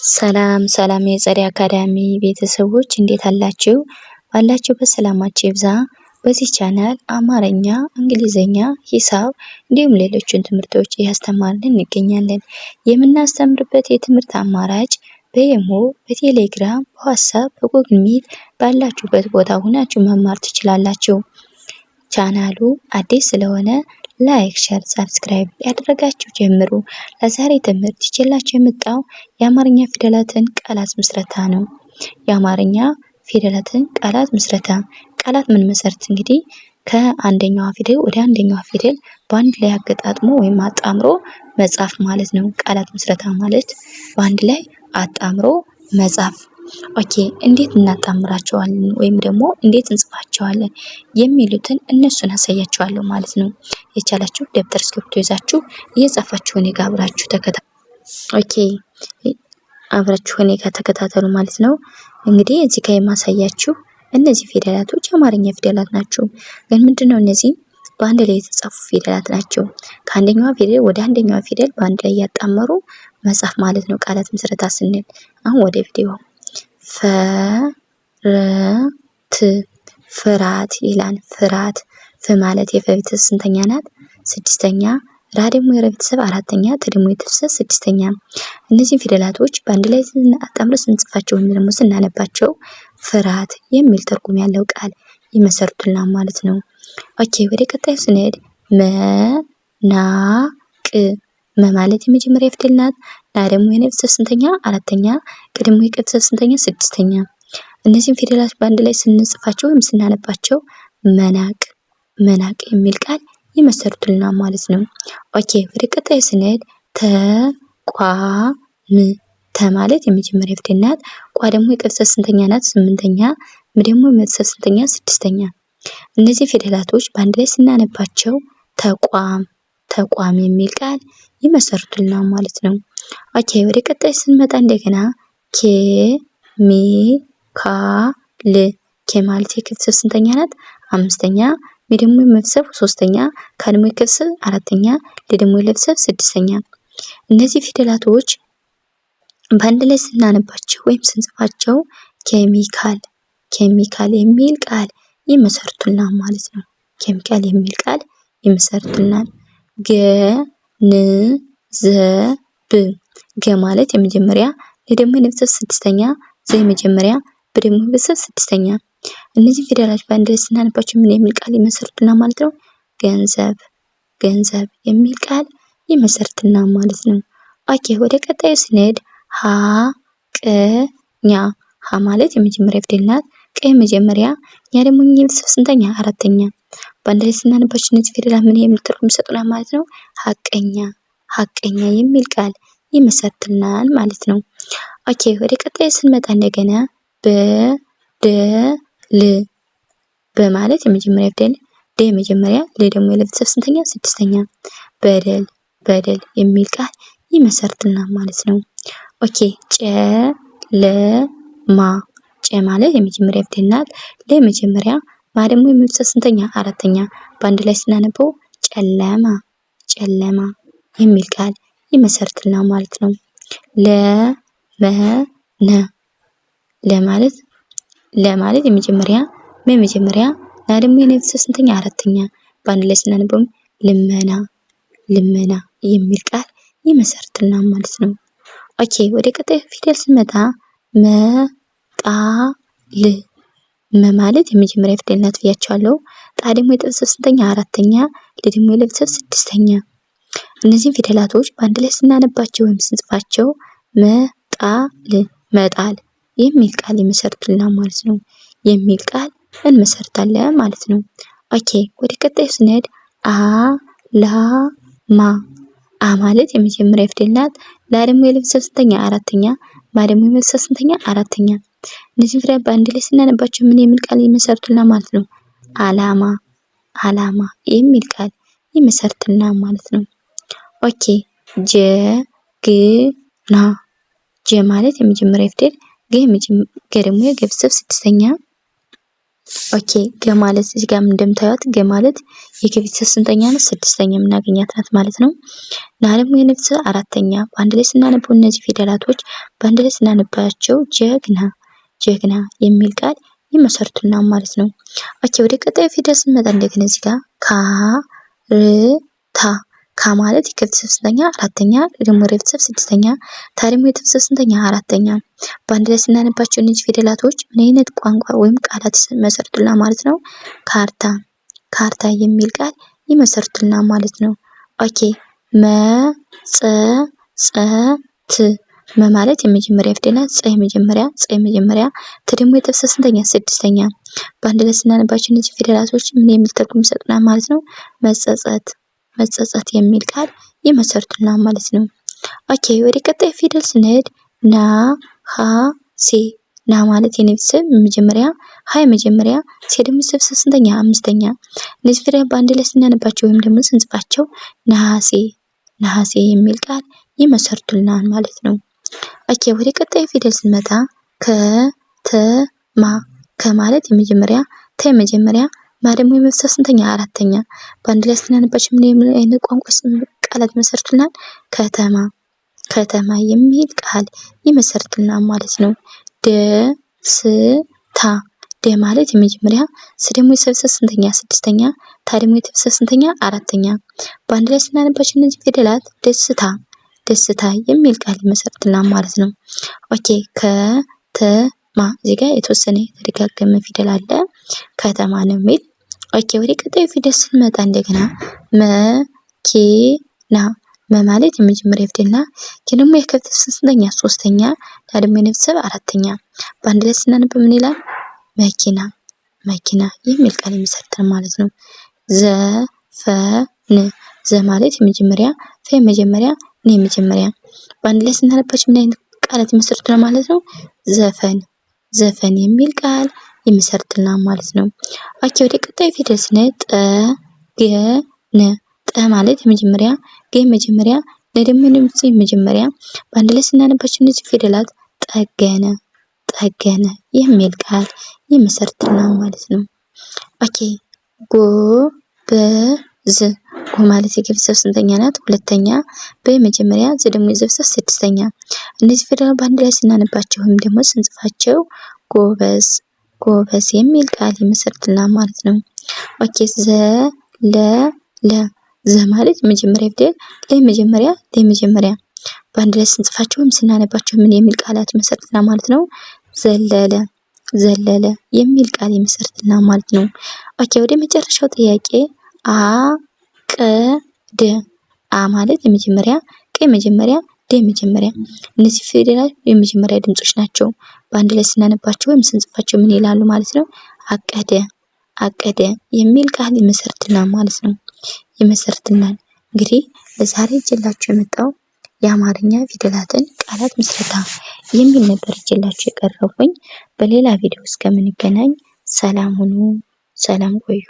ሰላም ሰላም የፀደይ አካዳሚ ቤተሰቦች እንዴት አላችሁ? ባላችሁበት ሰላማችሁ ይብዛ። በዚህ ቻናል አማርኛ፣ እንግሊዘኛ፣ ሂሳብ እንዲሁም ሌሎችን ትምህርቶች እያስተማርን እንገኛለን። የምናስተምርበት የትምህርት አማራጭ በኢሞ፣ በቴሌግራም፣ በዋትስአፕ፣ በጉግል ሚት ባላችሁበት ቦታ ሆናችሁ መማር ትችላላችሁ። ቻናሉ አዲስ ስለሆነ ላይክ፣ ሸር፣ ሰብስክራይብ ያደረጋችሁ ጀምሩ። ለዛሬ ትምህርት ይዤላችሁ የመጣው የአማርኛ ፊደላትን ቃላት ምስረታ ነው። የአማርኛ ፊደላትን ቃላት ምስረታ ቃላት ምን መሰረት እንግዲህ ከአንደኛዋ ፊደል ወደ አንደኛዋ ፊደል በአንድ ላይ አገጣጥሞ ወይም አጣምሮ መጻፍ ማለት ነው። ቃላት ምስረታ ማለት በአንድ ላይ አጣምሮ መጻፍ። ኦኬ እንዴት እናጣምራቸዋለን ወይም ደግሞ እንዴት እንጽፋቸዋለን የሚሉትን እነሱን አሳያችኋለሁ ማለት ነው። የቻላችሁ ደብተር እስክሪብቶ ይዛችሁ እየጻፋችሁ እኔ ጋር አብራችሁ ተከታተሉ። ኦኬ አብራችሁ እኔ ጋር ተከታተሉ ማለት ነው። እንግዲህ እዚህ ጋር የማሳያችሁ እነዚህ ፊደላቶች የአማርኛ ፊደላት ናቸው። ግን ምንድነው እነዚህ በአንድ ላይ የተጻፉ ፊደላት ናቸው። ከአንደኛዋ ፊደል ወደ አንደኛዋ ፊደል በአንድ ላይ ያጣመሩ መጻፍ ማለት ነው ቃላት ምስረታ ስንል። አሁን ወደ ቪዲዮ ፍራት ይላል። ፍራት ፍ ማለት የፈ ቤተሰብ ስንተኛ ናት? ስድስተኛ። ራ ደግሞ የረ ቤተሰብ አራተኛ፣ ት ደግሞ የቤተሰብ ስድስተኛ። እነዚህ ፊደላቶች በአንድ ላይ አጣምረን ስንጽፋቸው ወይም ደግሞ ስናነባቸው ፍራት የሚል ትርጉም ያለው ቃል ይመሰርቱልናል ማለት ነው። ኦኬ ወደ ቀጣዩ ስንሄድ መ ማለት የመጀመሪያ ፊደል ናት። ና ደግሞ የነ ቤተሰብ ስንተኛ? አራተኛ። ቅ ደግሞ የቀ ቤተሰብ ስንተኛ? ስድስተኛ። እነዚህን ፊደላት በአንድ ላይ ስንጽፋቸው ወይም ስናነባቸው መናቅ የሚል ቃል ይመሰርቱልናል ማለት ነው። ኦኬ ወደ ቀጣዩ ስንሄድ ተቋም ተ ማለት የመጀመሪያ ፊደል ናት። ቋ ደግሞ የቀ ቤተሰብ ስንተኛ ናት? ስምንተኛ። ም ደግሞ የመ ስንተኛ? ስድስተኛ። እነዚህ ፊደላቶች በአንድ ላይ ስናነባቸው ተቋም የሚል ቃል ይመሰርቱልናል ማለት ነው። ኦኬ ወደ ቀጣይ ስንመጣ እንደገና ኬ ማለት የከ ቤተሰብ ስንተኛ ናት? አምስተኛ። ሜ ደግሞ የመ ቤተሰብ ሶስተኛ። ካ ደግሞ የከ ቤተሰብ አራተኛ። ል ደግሞ የለ ቤተሰብ ስድስተኛ። እነዚህ ፊደላቶች በአንድ ላይ ስናነባቸው ወይም ስንጽፋቸው ኬሚካል የሚል ቃል ይመሰርቱልናል ማለት ነው። ኬሚካል የሚል ቃል ይመሰርቱልናል። ገ ማለት የመጀመሪያ፣ ለ ደግሞ የነ ቤተሰብ ስድስተኛ፣ ዘ የመጀመሪያ፣ ብ ደግሞ የቤተሰብ ስድስተኛ። እነዚህ ፊደላት በአንድ ላይ ስናነባቸው ምን የሚል ቃል ይመሰርቱልናል ማለት ነው? ገንዘብ የሚል ቃል ይመሰርቱልናል ማለት ነው። ኦኬ ወደ ቀጣዩ ስንሄድ ኛ ማለት የመጀመሪያ ፊደል ናት። ቀ የመጀመሪያ፣ ኛ ደግሞ የቤተሰብ ስንተኛ? አራተኛ። በአንድ ላይ ስናነባቸው እነዚህ ፊደላት ምን የሚል ትርጉም ይሰጡናል ማለት ነው? ሐቀኛ የሚል ቃል ይመሰርቱልናል ማለት ነው። ኦኬ ወደ ቀጣዩ ስንመጣ እንደገና በማለት የመጀመሪያ ፊደል፣ ደ የመጀመሪያ፣ ለ ደግሞ የለ ቤተሰብ ስንተኛ? ስድስተኛ። በደል የሚል ቃል ይመሰርቱልናል ማለት ነው። ኦኬ ጨ ማለት የመጀመሪያ ፊደል ናት። ለ የመጀመሪያ፣ ማ ደግሞ የመ ቤተሰብ ስንተኛ? አራተኛ። በአንድ ላይ ስናነበው ጨለማ የሚል ቃል ይመሰርቱልናል ማለት ነው። ለማለት የመጀመሪያ፣ መ የመጀመሪያ፣ ና ደግሞ የነ ቤተሰብ ስንተኛ? አራተኛ። በአንድ ላይ ስናነበው ልመና የሚል ቃል ይመሰርቱልናል ማለት ነው። ኦኬ ወደ ቀጣዩ ፊደል ስንመጣ መ ማለት የመጀመሪያ ፊደል ናት ብያቸዋለሁ። ጣ ደግሞ የጠ ቤተሰብ ስንተኛ? አራተኛ። ል ደግሞ የለ ቤተሰብ ስድስተኛ። እነዚህን ፊደላቶች በአንድ ላይ ስናነባቸው ወይም ስንጽፋቸው መጣል የሚል ቃል ይመሰርቱልናል ማለት ነው። የሚል ቃል እንመሰርታለን ማለት ነው። ኦኬ ወደ ቀጣዩ ስንሄድ ማለት የመጀመሪያ ፊደል ናት። ላ ደግሞ የለ ቤተሰብ ስንተኛ? አራተኛ። ማ ደግሞ የመ ቤተሰብ ስንተኛ? አራተኛ። እነዚህ ፊደላት በአንድ ላይ ስናነባቸው ምን የሚል ቃል ይመሰርቱልናል ማለት ነው? ዓላማ የሚል ቃል ይመሰርቱልናል ማለት ነው። ኦኬ ጀ ማለት የመጀመሪያ ፊደል፣ ገ ደግሞ የገ ቤተሰብ ስድስተኛ፣ ኦኬ ገ ማለት እዚህ ጋር እንደምታዩት ገ ማለት የገ ቤተሰብ ስንተኛ ናት? ስድስተኛ የምናገኛት ናት ማለት ነው። ና ደግሞ የነቤተሰብ አራተኛ። በአንድ ላይ ስናነበው እነዚህ ፊደላቶች በአንድ ላይ ስናነባቸው ጀግና ጀግና የሚል ቃል ይመሰርቱልናል ማለት ነው። ኦኬ ወደ ቀጣዩ ፊደል ስንመጣ እንደገና እዚህ ጋር ካ ር ታ ካ ማለት የከቤተሰብ ስንተኛ? አራተኛ። ደግሞ የቤተሰብ ስድስተኛ። ታ ደግሞ የቤተሰብ ስንተኛ? አራተኛ። በአንድ ላይ ስናነባቸው እነዚህ ፊደላቶች ምን አይነት ቋንቋ ወይም ቃላት ይመሰርቱልናል ማለት ነው? ካርታ ካርታ የሚል ቃል ይመሰርቱልናል ማለት ነው። ኦኬ መ ጸ ጸ ት መ ማለት የመጀመሪያ ፊደል ናት። ጸ የመጀመሪያ ጸ የመጀመሪያ ት ደግሞ የቤተሰብ ስንተኛ? ስድስተኛ። በአንድ ላይ ስናነባቸው እነዚህ ፊደላቶች ምን የሚል ትርጉም ይሰጡናል ማለት ነው? መጸጸት መጸጸት የሚል ቃል ይመሰርቱልናል ማለት ነው። ኦኬ ወደ ቀጣይ ፊደል ስንሄድ ና ሀ ሴ ና ማለት የኔ ቤተሰብ መጀመሪያ ሀ የመጀመሪያ ሴ ደግሞ የቤተሰብ ስንተኛ? አምስተኛ። እነዚህ ፊደል በአንድ ላይ ስናነባቸው ወይም ደግሞ ስንጽፋቸው ነሐሴ ነሐሴ የሚል ቃል ይመሰርቱልናል ማለት ነው። ኦኬ ወደ ቀጣይ ፊደል ስንመጣ ከተማ ከማለት የመጀመሪያ ተ የመጀመሪያ ማ ደግሞ የቤተሰብ ስንተኛ? አራተኛ። በአንድ ላይ ስናነባቸው ምን አይነት ቋንቋ ቃላት ይመሰርቱልናል? ከተማ ከተማ የሚል ቃል ይመሰርቱልናል ማለት ነው። ደስታ ደ ማለት የመጀመሪያ ስ ደግሞ የቤተሰብ ስንተኛ? ስድስተኛ። ታ ደግሞ የቤተሰብ ስንተኛ? አራተኛ። በአንድ ላይ ስናነባቸው እነዚህ ፊደላት ደስታ ደስታ የሚል ቃል ይመሰርቱልናል ማለት ነው። ኦኬ ከተማ እዚህ ጋር የተወሰነ የተደጋገመ ፊደል አለ ከተማ ነው የሚል። ኦኬ ወደ ቀጣዩ ፊደል ስንመጣ እንደገና መኪና መ ማለት የመጀመሪያ ፊደል ናት። ኬ ደግሞ የከቤተሰብ ስንተኛ? ሶስተኛ። ና ደግሞ የቤተሰብ አራተኛ። በአንድ ላይ ስናነብ ምን ይላል? መኪና መኪና የሚል ቃል ይመሰርታል ማለት ነው። ዘፈን ዘ ማለት የመጀመሪያ ፈ የመጀመሪያ ነ የመጀመሪያ። በአንድ ላይ ስናነባቸው ምን አይነት ቃላት ይመሰርቱልናል ማለት ነው? ዘፈን ዘፈን የሚል ቃል ይመሰርቱልናል ማለት ነው። ኦኬ ወደ ቀጣዩ ፊደል ስንሄድ ጠገነ ጠ ማለት የመጀመሪያ ገ የመጀመሪያ ነ ደግሞ የመጀመሪያ። በአንድ ላይ ስናነባቸው እነዚህ ፊደላት ጠገነ ጠገነ የሚል ቃል ይመሰርቱልናል ማለት ነው። ኦኬ ጎበዝ ጎ ማለት የቤተሰብ ስንተኛ ናት? ሁለተኛ። በ የመጀመሪያ ዘ ደግሞ የቤተሰብ ስድስተኛ። እነዚህ ፊደላት በአንድ ላይ ስናነባቸው ወይም ደግሞ ስንጽፋቸው ጎበዝ ጎበዝ የሚል ቃል ይመሰርቱልናል ማለት ነው። ኦኬ ዘለለ ዘ ማለት የመጀመሪያ ፊደል ለ የመጀመሪያ ለ የመጀመሪያ። በአንድ ላይ ስንጽፋቸው ወይም ስናነባቸው ምን የሚል ቃላት ይመሰርቱልናል ማለት ነው? ዘለለ ዘለለ የሚል ቃል ይመሰርቱልናል ማለት ነው። ኦኬ ወደ መጨረሻው ጥያቄ አቀደ አ ማለት የመጀመሪያ ቀ የመጀመሪያ ደ የመጀመሪያ። እነዚህ ፊደላት የመጀመሪያ ድምጾች ናቸው። በአንድ ላይ ስናነባቸው ወይም ስንጽፋቸው ምን ይላሉ ማለት ነው? አቀደ አቀደ የሚል ቃል ይመሰርቱልናል ማለት ነው። ይመሰርቱልናል። እንግዲህ ለዛሬ ይዤላችሁ የመጣው የአማርኛ ፊደላትን ቃላት ምስረታ የሚል ነበር ይዤላችሁ የቀረብኩኝ። በሌላ ቪዲዮ እስከምንገናኝ ሰላም ሁኑ፣ ሰላም ቆዩ።